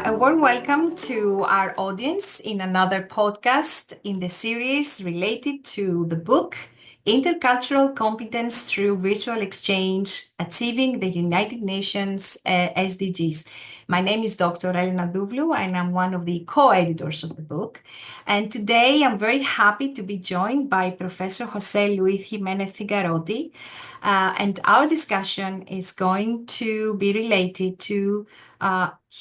A warm welcome to our audience in another podcast in the series related to the book Intercultural Competence Through Virtual Exchange, Achieving the United Nations SDGs. My name is Dr. Elena Douvlou, and I'm one of the co-editors of the book. And today I'm very happy to be joined by Professor José Luis Jiménez Figarotti. And our discussion is going to be related to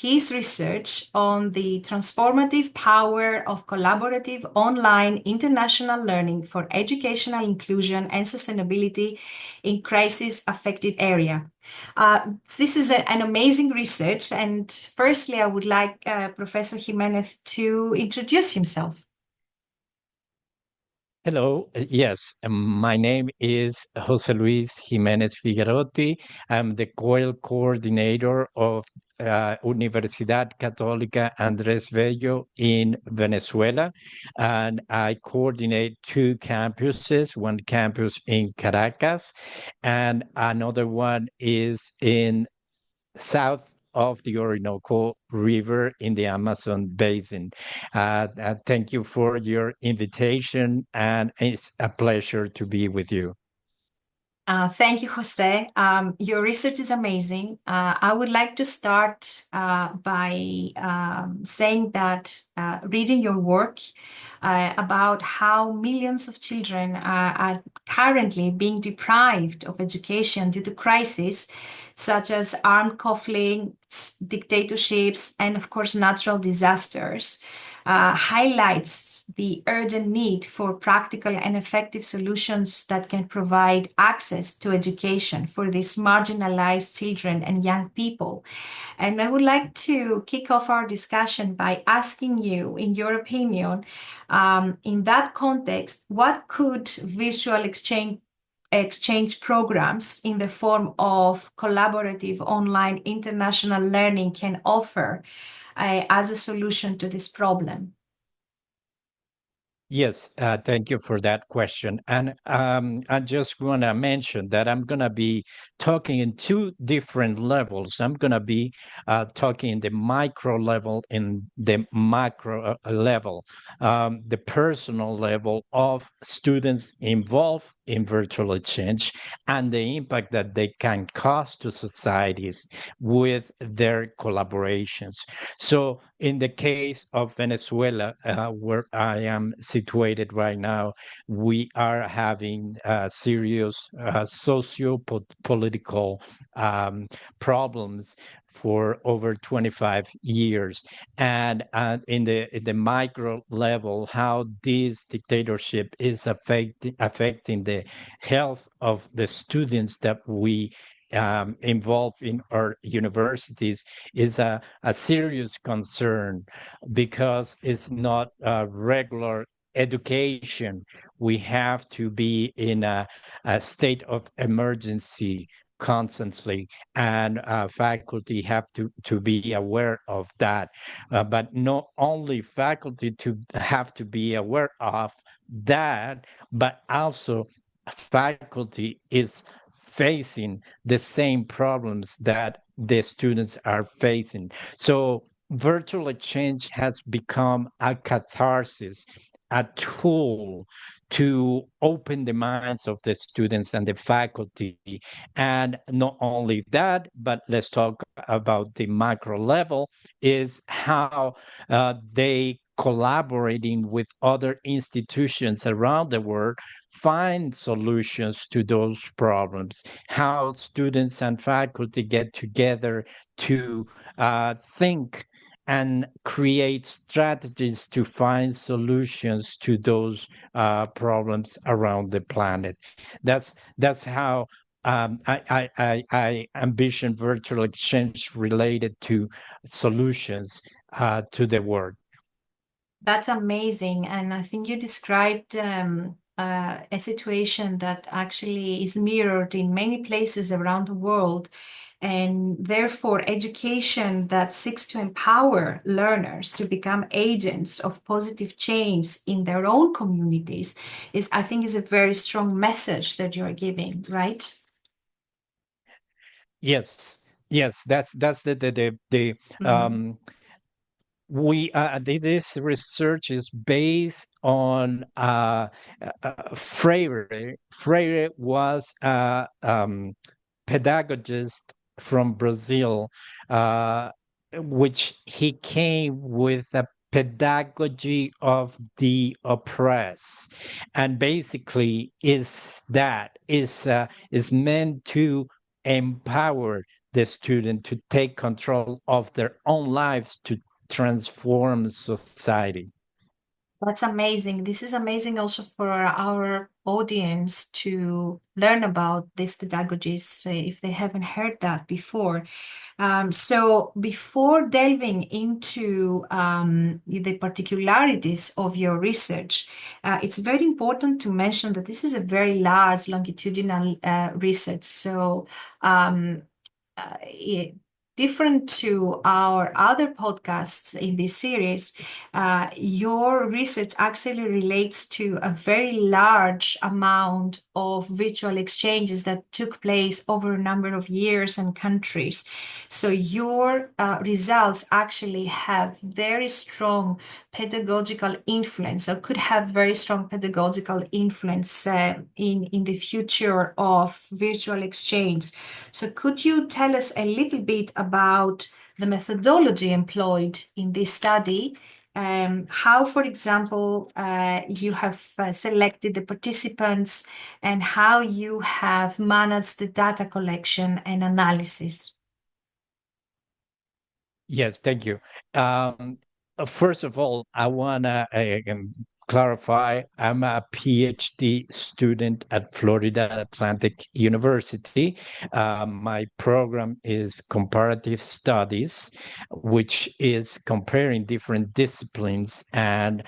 his research on the transformative power of collaborative online international learning for educational inclusion and sustainability in crisis-affected area. This is an amazing research, and firstly, I would like Professor Jiménez to introduce himself. Hello, yes, my name is José Luis Jiménez Figarotti. I'm the COIL coordinator of Universidad Católica Andrés Bello in Venezuela, and I coordinate two campuses, one campus in Caracas, and another one is in south of the Orinoco River in the Amazon basin. Thank you for your invitation, and it's a pleasure to be with you. Thank you, Jose. Your research is amazing. I would like to start by saying that reading your work about how millions of children are currently being deprived of education due to crises such as armed conflicts, dictatorships, and of course, natural disasters, highlights the urgent need for practical and effective solutions that can provide access to education for these marginalized children and young people. And I would like to kick off our discussion by asking you, in your opinion, in that context, what could virtual exchange programs in the form of collaborative online international learning can offer as a solution to this problem? Yes, thank you for that question. And I just want to mention that I'm going to be talking in two different levels. I'm going to be talking in the micro level, in the macro level, the personal level of students involved in virtual exchange and the impact that they can cause to societies with their collaborations. So in the case of Venezuela, where I am situated right now, we are having serious socio-political problems for over 25 years. And in the micro level, how this dictatorship is affecting the health of the students that we involved in our universities is a serious concern, because it's not a regular education. We have to be in a state of emergency constantly, and faculty have to be aware of that. But not only faculty to have to be aware of that, but also faculty is facing the same problems that the students are facing. So virtual exchange has become a catharsis, a tool to open the minds of the students and the faculty. And not only that, but let's talk about the macro level, is how they collaborating with other institutions around the world find solutions to those problems, how students and faculty get together to think and create strategies to find solutions to those problems around the planet. That's how I ambition virtual exchange related to solutions to the world. That's amazing. And I think you described a situation that actually is mirrored in many places around the world. And therefore, education that seeks to empower learners to become agents of positive change in their own communities is, I think, is a very strong message that you're giving, right? Yes, that's the this research is based on Freire. Freire was a pedagogist from Brazil, which he came with a pedagogy of the oppressed, and basically is meant to empower the student to take control of their own lives to transform society. That's amazing. This is amazing also for our audience to learn about these pedagogies if they haven't heard that before. So before delving into the particularities of your research, it's very important to mention that this is a very large longitudinal research. So different to our other podcasts in this series, your research actually relates to a very large amount of virtual exchanges that took place over a number of years and countries. So your results actually have very strong pedagogical influence, or could have very strong pedagogical influence in the future of virtual exchange. So could you tell us a little bit about the methodology employed in this study? How, for example, you have selected the participants and how you have managed the data collection and analysis? Yes, thank you. First of all, I want to clarify I'm a PhD student at Florida Atlantic University. My program is comparative studies, which is comparing different disciplines and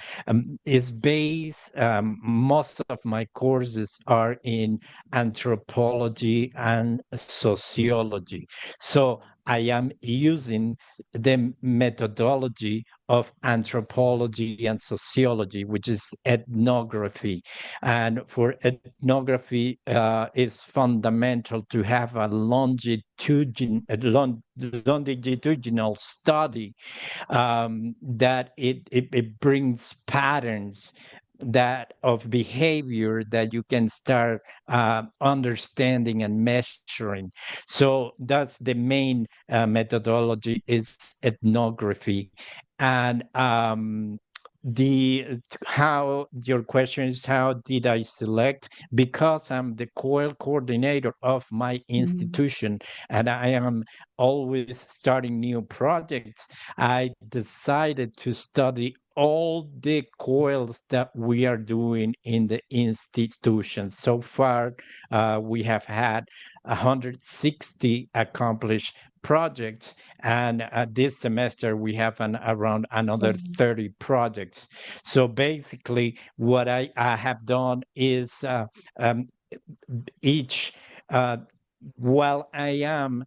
is based, most of my courses are in anthropology and sociology. So I am using the methodology of anthropology and sociology, which is ethnography. And for ethnography, it's fundamental to have a longitudinal study that it brings patterns that of behavior that you can start understanding and measuring. So that's the main methodology is ethnography. And the how your question is how did I select, because I'm the COIL coordinator of my institution and I am always starting new projects. I decided to study all the COILs that we are doing in the institution. So far, we have had 160 accomplished projects, and this semester we have around another 30 projects. So basically, what I have done is each while I am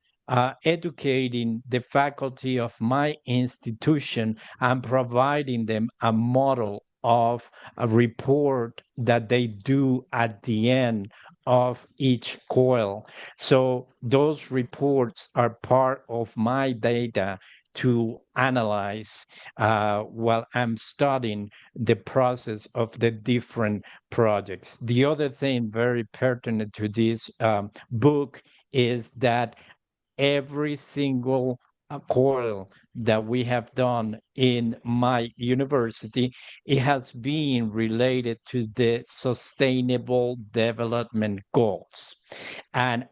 educating the faculty of my institution, I'm providing them a model of a report that they do at the end of each COIL. So those reports are part of my data to analyze while I'm studying the process of the different projects. The other thing very pertinent to this book is that every single COIL that we have done in my university, it has been related to the Sustainable Development Goals. And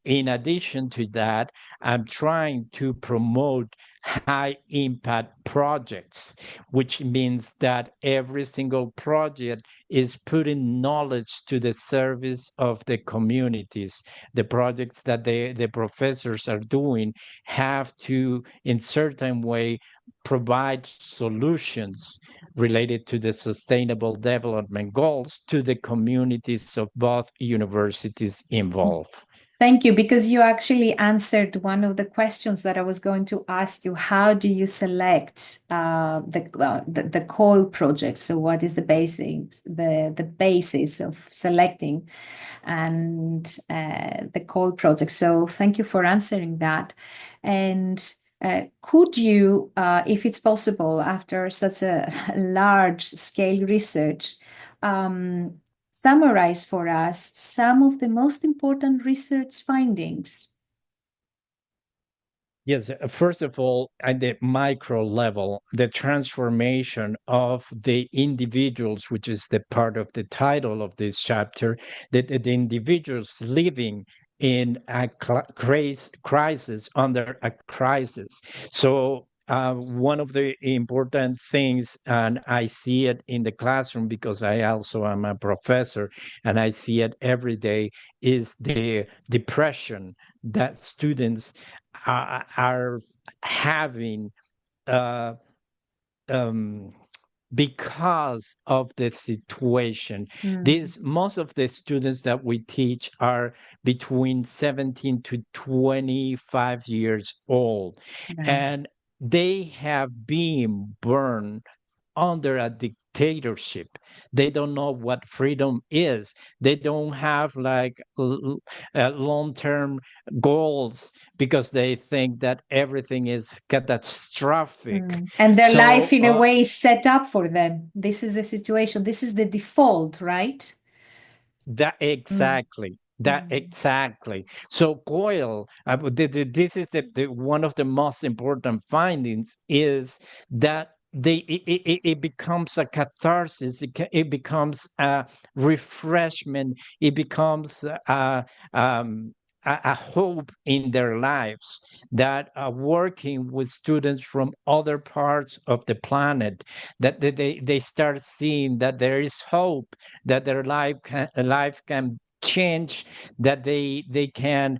in addition to that, I'm trying to promote high impact projects, which means that every single project is putting knowledge to the service of the communities. The projects that the professors are doing have to, in certain way, provide solutions related to the sustainable development goals to the communities of both universities involved. Thank you, because you actually answered one of the questions that I was going to ask you. How do you select the COIL project? So what is the basis of selecting and the COIL project? So thank you for answering that. And Could you, if it's possible, after such a large-scale research, summarize for us some of the most important research findings? Yes, first of all, at the micro level, the transformation of the individuals, which is the part of the title of this chapter, that the individuals living in a crisis, under a crisis. So one of the important things, and I see it in the classroom because I also am a professor and I see it every day, is the depression that students are having uh, um, because of the situation. These most of the students that we teach are between 17 to 25 years old, and they have been burned under a dictatorship. They don't know what freedom is. They don't have like long-term goals because they think that everything is catastrophic. And their life, So in a way, is set up for them. This is the situation. This is the default, right? that exactly. That exactly. So COIL, this is the one of the most important findings is that it becomes a catharsis. It becomes a refreshment. It becomes um, a hope in their lives that working with students from other parts of the planet, that they start seeing that there is hope, that their life can change, that they can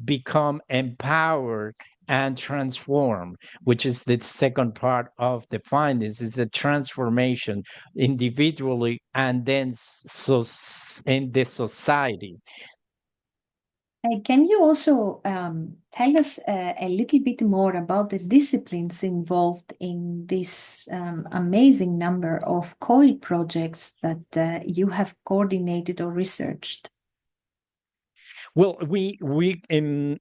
become empowered and transform, which is the second part of the findings. It's a transformation individually and then so in the society. Can you also tell us a little bit more about the disciplines involved in this amazing number of COIL projects that you have coordinated or researched? Well, we in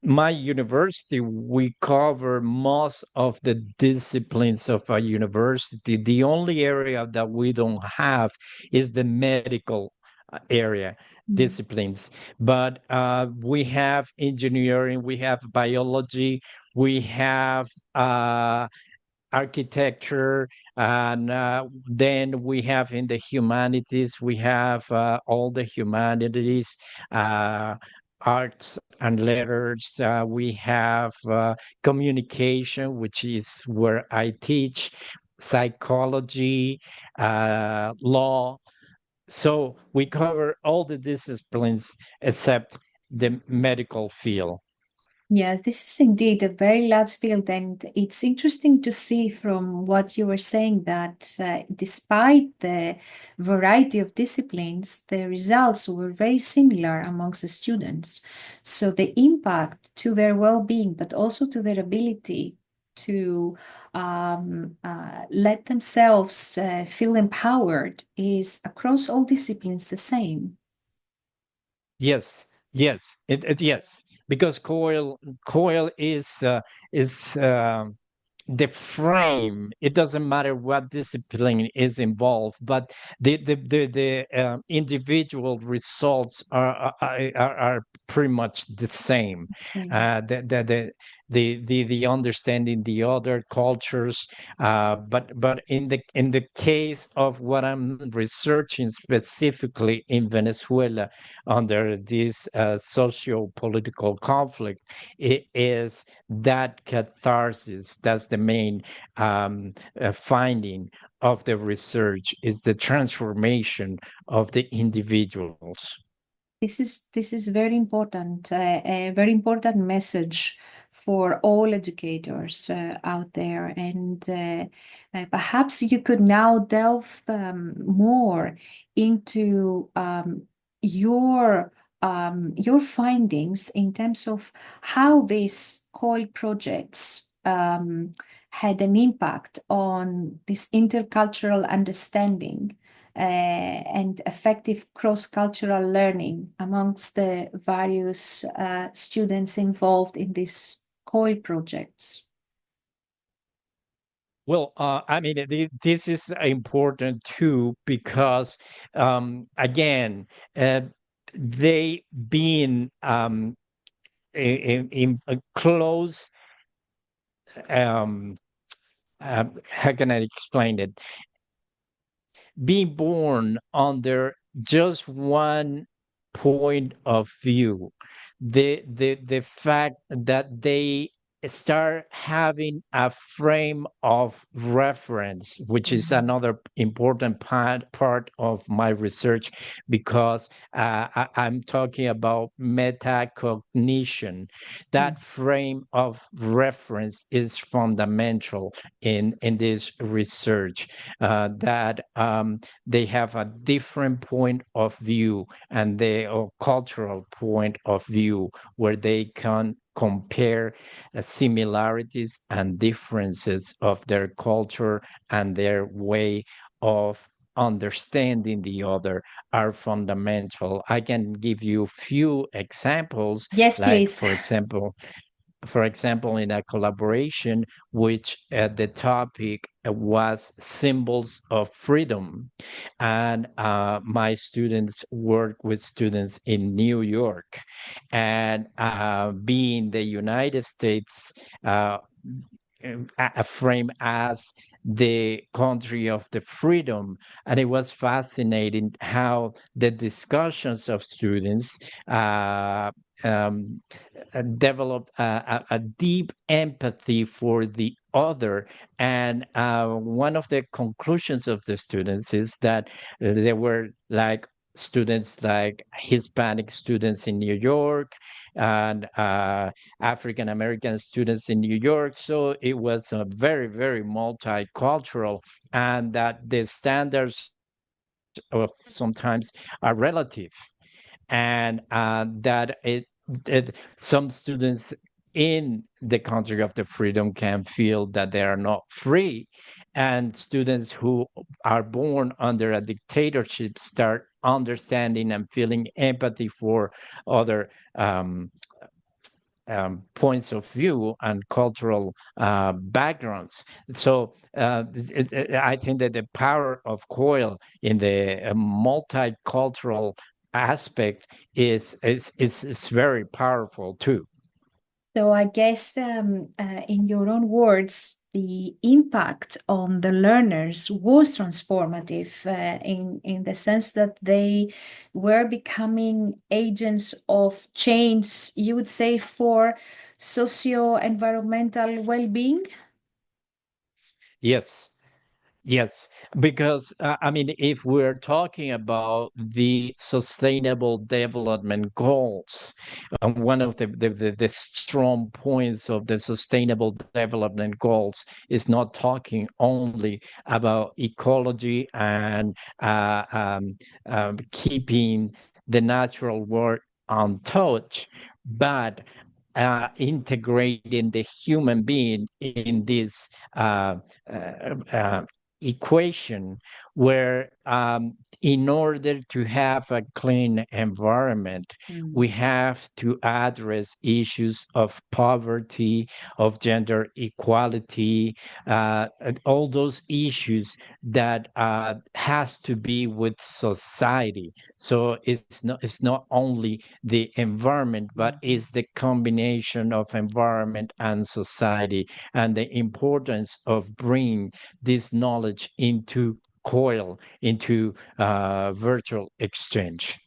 my university, we cover most of the disciplines of a university. The only area that we don't have is the medical area disciplines, but we have engineering, we have biology, we have architecture, and then we have in the humanities, we have all the humanities, uh, arts and letters. We have communication, which is where I teach, psychology, law. So we cover all the disciplines except the medical field. Yeah, this is indeed a very large field, and it's interesting to see from what you were saying that despite the variety of disciplines, the results were very similar amongst the students. So the impact to their well-being, but also to their ability to let themselves feel empowered is across all disciplines the same. Yes, yes, yes, because coil is the frame. It doesn't matter what discipline is involved, but the individual results are pretty much the same. Same. The understanding the other cultures, but in the case of what I'm researching specifically in Venezuela under this socio-political conflict, it is that catharsis. That's the main finding of the research, is the transformation of the individuals. This is very important, a very important message for all educators out there. And perhaps you could now delve more into your findings in terms of how these COIL projects had an impact on this intercultural understanding and effective cross-cultural learning amongst the various students involved in this COIL projects? Well, I mean, this is important too because, again, they being in a close, um, how can I explain it? Being born under just one point of view, the fact that they start having a frame of reference, which is another important part of my research, because I'm talking about metacognition. That Yes. frame of reference is fundamental in this research, that they have a different point of view, and the cultural point of view, where they can compare similarities and differences of their culture and their way of understanding the other are fundamental. I can give you few examples, Yes, like please. for example, in a collaboration, which the topic was symbols of freedom. And my students work with students in New York. And being the United States, frame as the country of the freedom. And it was fascinating how the discussions of students um, develop a deep empathy for the other. And one of the conclusions of the students is that there were like students, like Hispanic students in New York, and African American students in New York. So it was a very, very multicultural, and that the standards of sometimes are relative, and that some students in the country of the freedom can feel that they are not free, and students who are born under a dictatorship start understanding and feeling empathy for other points of view and cultural backgrounds. So I think that the power of COIL in the multicultural aspect is very powerful too. So I guess in your own words, the impact on the learners was transformative in the sense that they were becoming agents of change, you would say, for socio-environmental well-being. Yes. Yes, because I mean, if we're talking about the sustainable development goals, one of the strong points of the sustainable development goals is not talking only about ecology and keeping the natural world untouched, but integrating the human being in this equation, where in order to have a clean environment, we have to address issues of poverty, of gender equality, and all those issues that has to be with society. So it's not only the environment, but it's the combination of environment and society, and the importance of bringing this knowledge into COIL, into virtual exchange.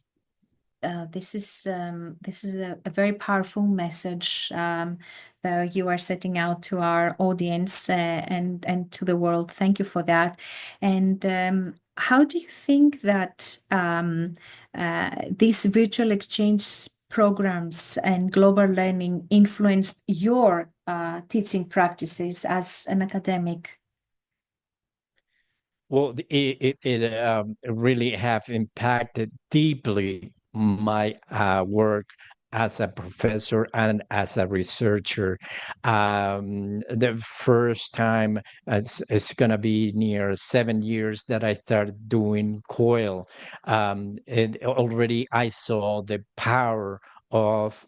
This is a very powerful message that you are setting out to our audience and to the world. Thank you for that. And how do you think that these virtual exchange programs and global learning influenced your teaching practices as an academic? Well, it really have impacted deeply my work as a professor and as a researcher. The first time, it's going to be near 7 years that I started doing COIL. And already I saw the power of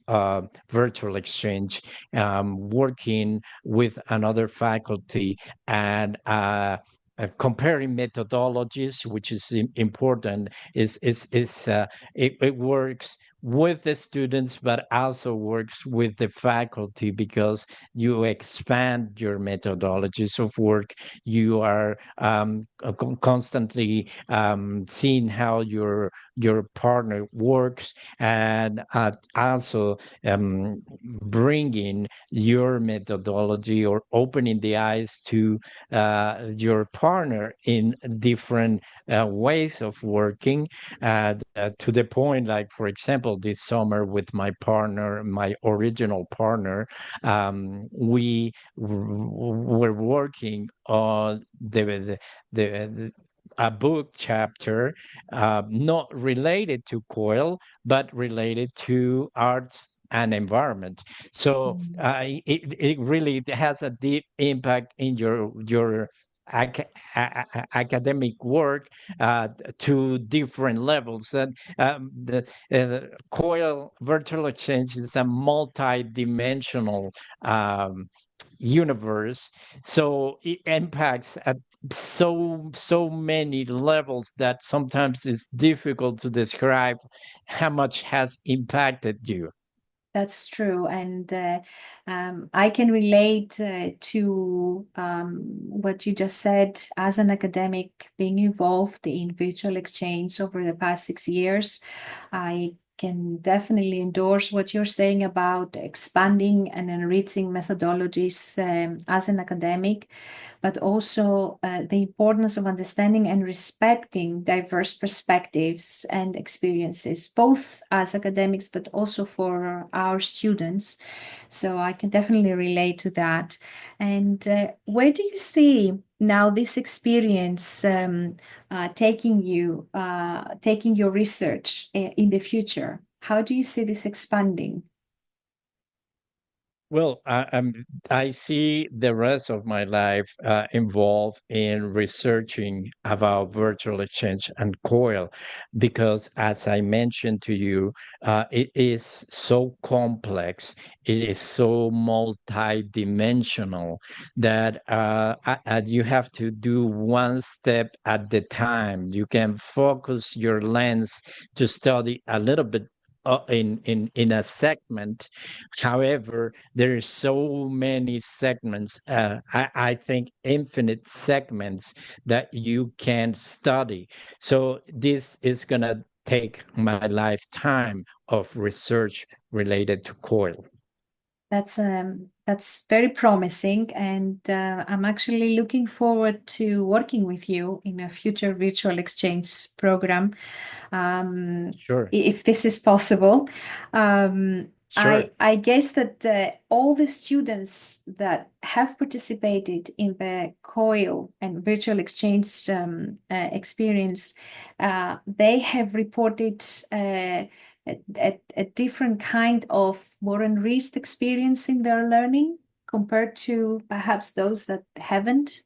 virtual exchange, working with another faculty and comparing methodologies, which is important. It works with the students, but also works with the faculty because you expand your methodologies of work. You are constantly seeing how your partner works, and also bringing your methodology or opening the eyes to your partner in different ways of working, to the point, like, for example, this summer with my partner, my original partner, we were working on a book chapter, not related to COIL, but related to arts and environment. So it really has a deep impact in your academic work, to different levels. And the COIL virtual exchange is a multi-dimensional universe, so it impacts at so many levels that sometimes it's difficult to describe how much has impacted you. That's true. And I can relate to what you just said. As an academic, being involved in virtual exchange over the past 6 years, I can definitely endorse what you're saying about expanding and enriching methodologies as an academic, but also the importance of understanding and respecting diverse perspectives and experiences, both as academics, but also for our students. So I can definitely relate to that. And where do you see now this experience taking your research in the future? How do you see this expanding? Well, I see the rest of my life involved in researching about virtual exchange and COIL, because, as I mentioned to you, it is so complex, it is so multidimensional that you have to do one step at the time. You can focus your lens to study a little bit in a segment. However, there are so many segments, I think infinite segments that you can study. So this is going to take my lifetime of research related to COIL. That's very promising, and I'm actually looking forward to working with you in a future virtual exchange program, Sure. if this is possible. Sure. I guess that all the students that have participated in the COIL and virtual exchange experience, they have reported a different kind of more enriched experience in their learning compared to perhaps those that haven't.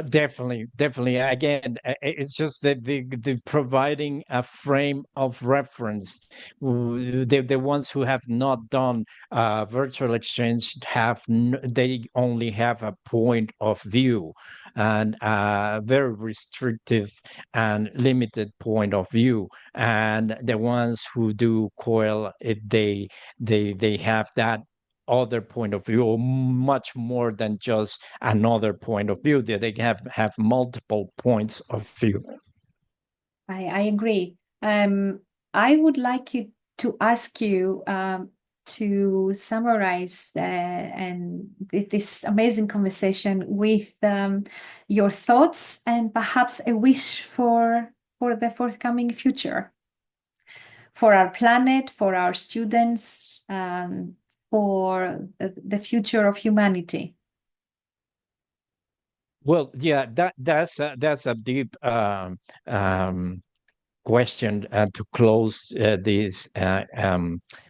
Definitely. Again, it's just that the providing a frame of reference. The ones who have not done virtual exchange they only have a point of view, and a very restrictive and limited point of view. And the ones who do COIL, they have that other point of view, or much more than just another point of view. They have multiple points of view. I agree. I would like you to ask you to summarize and this amazing conversation with your thoughts and perhaps a wish for the forthcoming future, for our planet, for our students, for the future of humanity. Well, yeah, that's a deep question to close this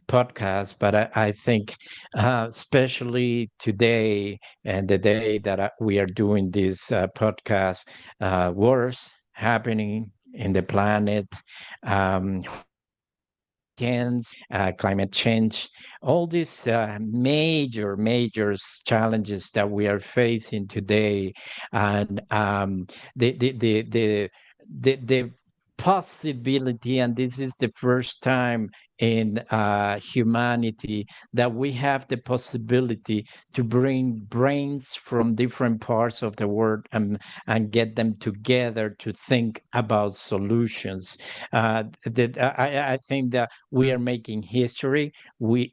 podcast. But I think, especially today and the day that we are doing this podcast, wars happening in the planet, climate change, all these major challenges that we are facing today, and the possibility, and this is the first time in humanity that we have the possibility to bring brains from different parts of the world and get them together to think about solutions. I think that we are making history. We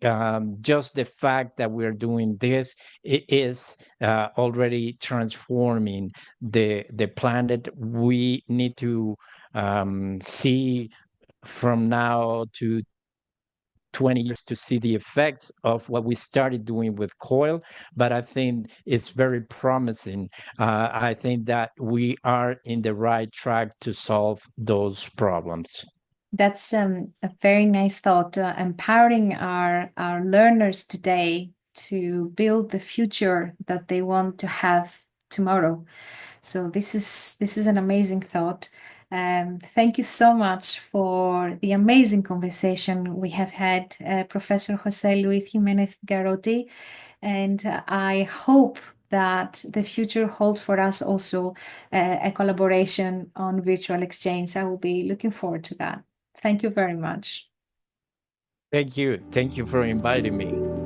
just the fact that we're doing this, it is already transforming the planet. We need to see from now to 20 years to see the effects of what we started doing with COIL, but I think it's very promising. I think that we are in the right track to solve those problems. That's a very nice thought, empowering our learners today to build the future that they want to have tomorrow. So this is an amazing thought. Thank you so much for the amazing conversation we have had, Professor José Luis Jiménez Figarotti, and I hope that the future holds for us also a collaboration on virtual exchange. I will be looking forward to that. Thank you very much. Thank you for inviting me.